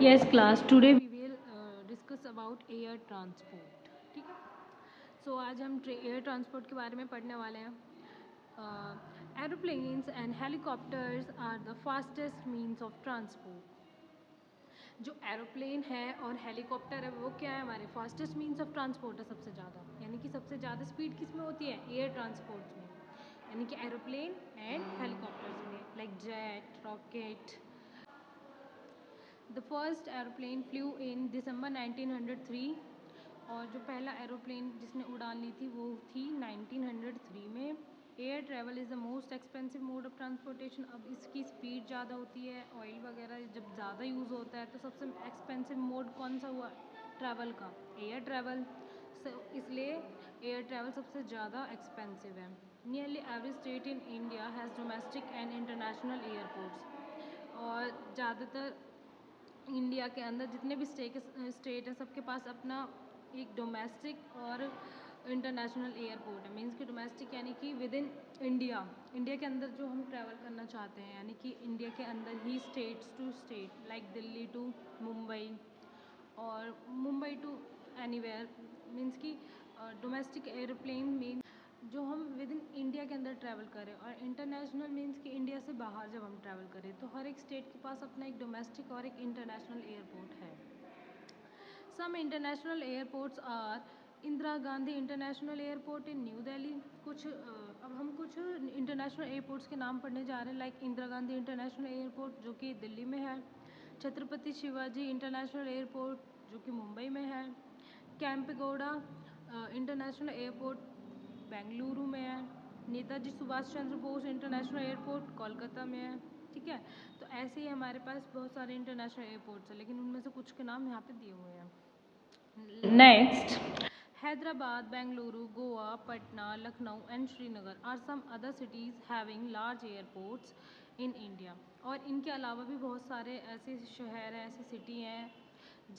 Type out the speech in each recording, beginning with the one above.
Yes class, today we will discuss about air transport. ठीक है, सो आज हम एयर ट्रांसपोर्ट के बारे में पढ़ने वाले हैं. Aeroplanes and helicopters are the fastest means of transport. जो एरोप्लेन है और हेलीकॉप्टर है वो क्या है, हमारे फास्टेस्ट मीन्स ऑफ ट्रांसपोर्ट है सबसे ज़्यादा. यानी कि सबसे ज़्यादा स्पीड किस में होती है, एयर ट्रांसपोर्ट में, यानी कि एरोप्लेन एंड हेलीकॉप्टर्स में, like jet, rocket. The first aeroplane flew in December 1903. और जो पहला एरोप्लेन जिसने उड़ान ली थी वो थी 1903 में. Air travel is the most expensive mode of transportation. अब इसकी स्पीड ज़्यादा होती है, ऑयल वगैरह जब ज़्यादा यूज़ होता है तो सबसे एक्सपेंसिव मोड कौन सा हुआ ट्रैवल का, एयर ट्रैवल. इसलिए एयर ट्रैवल सबसे ज़्यादा एक्सपेंसिव है. Nearly every state in India has domestic and international airports. और ज़्यादातर इंडिया के अंदर जितने भी स्टेट हैं सबके पास अपना एक डोमेस्टिक और इंटरनेशनल एयरपोर्ट है. मीन्स कि डोमेस्टिक यानी कि विद इन इंडिया के अंदर जो हम ट्रैवल करना चाहते हैं, यानी कि इंडिया के अंदर ही states to state, like Delhi to Mumbai और मुंबई टू एनीवेयर. मीन्स कि डोमेस्टिक एयरप्लेन मीन जो हम विद इन इंडिया के अंदर ट्रैवल करें, और इंटरनेशनल मीन्स कि इंडिया से बाहर जब हम ट्रैवल करें तो हर एक स्टेट के पास अपना एक डोमेस्टिक और एक इंटरनेशनल एयरपोर्ट है. Some international airports are Indira Gandhi international airport in New Delhi. अब हम कुछ इंटरनेशनल एयरपोर्ट्स के नाम पढ़ने जा रहे हैं, like Indira Gandhi international airport जो कि दिल्ली में है, छत्रपति शिवाजी इंटरनेशनल एयरपोर्ट जो कि मुंबई में है, कैंपेगौड़ा इंटरनेशनल एयरपोर्ट बेंगलुरु में है, नेताजी सुभाष चंद्र बोस इंटरनेशनल एयरपोर्ट कोलकाता में है. ठीक है, तो ऐसे ही हमारे पास बहुत सारे इंटरनेशनल एयरपोर्ट्स हैं, लेकिन उनमें से कुछ के नाम यहाँ पे दिए हुए हैं. Next, Hyderabad, Bengaluru, Goa, Patna, Lucknow and Srinagar are some other cities having large airports in India. और इनके अलावा भी बहुत सारे ऐसे शहर हैं, ऐसी सिटी हैं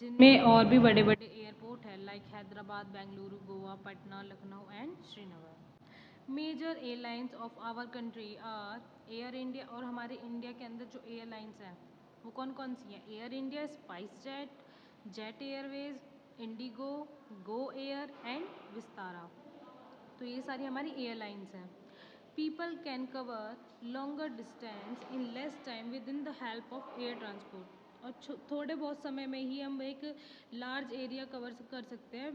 जिनमें और भी बड़े बड़े एयरपोर्ट हैं, like Hyderabad, Bengaluru, Goa, Patna, Lucknow and Srinagar. Major airlines of our country are Air India. और हमारे इंडिया के अंदर जो एयरलाइंस हैं वो कौन कौन सी हैं, air India, spice jet, jet Airways, Indigo, Go Air and Vistara. तो ये सारी हमारी एयरलाइंस हैं. People can cover longer distance in less time with in the help of air transport. और थोड़े बहुत समय में ही हम एक लार्ज एरिया कवर कर सकते हैं.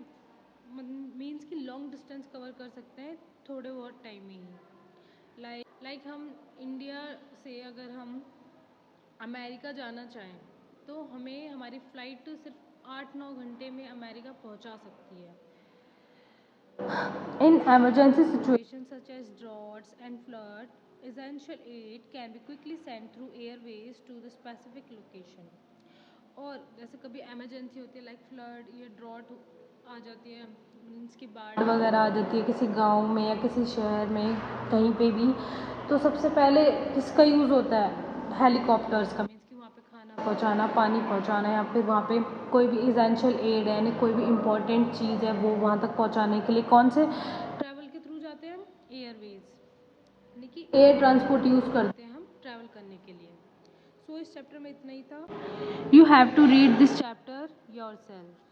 मीन्स कि लॉन्ग डिस्टेंस कवर कर सकते हैं थोड़े बहुत टाइम में ही. लाइक हम इंडिया से अगर हम अमेरिका जाना चाहें तो हमें हमारी फ़्लाइट सिर्फ 8-9 घंटे में अमेरिका पहुंचा सकती है. In emergency situations such as droughts and flood, essential aid can be quickly sent through airways to the specific location. और जैसे कभी एमरजेंसी होती है, लाइक फ्लड या ड्रॉट आ जाती है, मीन्स की बाढ़ वगैरह आ जाती है किसी गांव में या किसी शहर में कहीं पे भी, तो सबसे पहले किसका यूज़ होता है, हेलीकॉप्टर्स का. मीन्स कि वहाँ पे खाना पहुँचाना, पानी पहुँचाना, या फिर वहाँ पे कोई भी इसेंशियल एड है यानी कोई भी इम्पोर्टेंट चीज़ है वो वहाँ तक पहुँचाने के लिए कौन से ट्रैवल के थ्रू जाते हैं, एयरवेज, यानी कि एयर ट्रांसपोर्ट यूज़ करते हैं हम ट्रैवल करने के लिए. सो इस चैप्टर में इतना ही था. You have to read this chapter your self.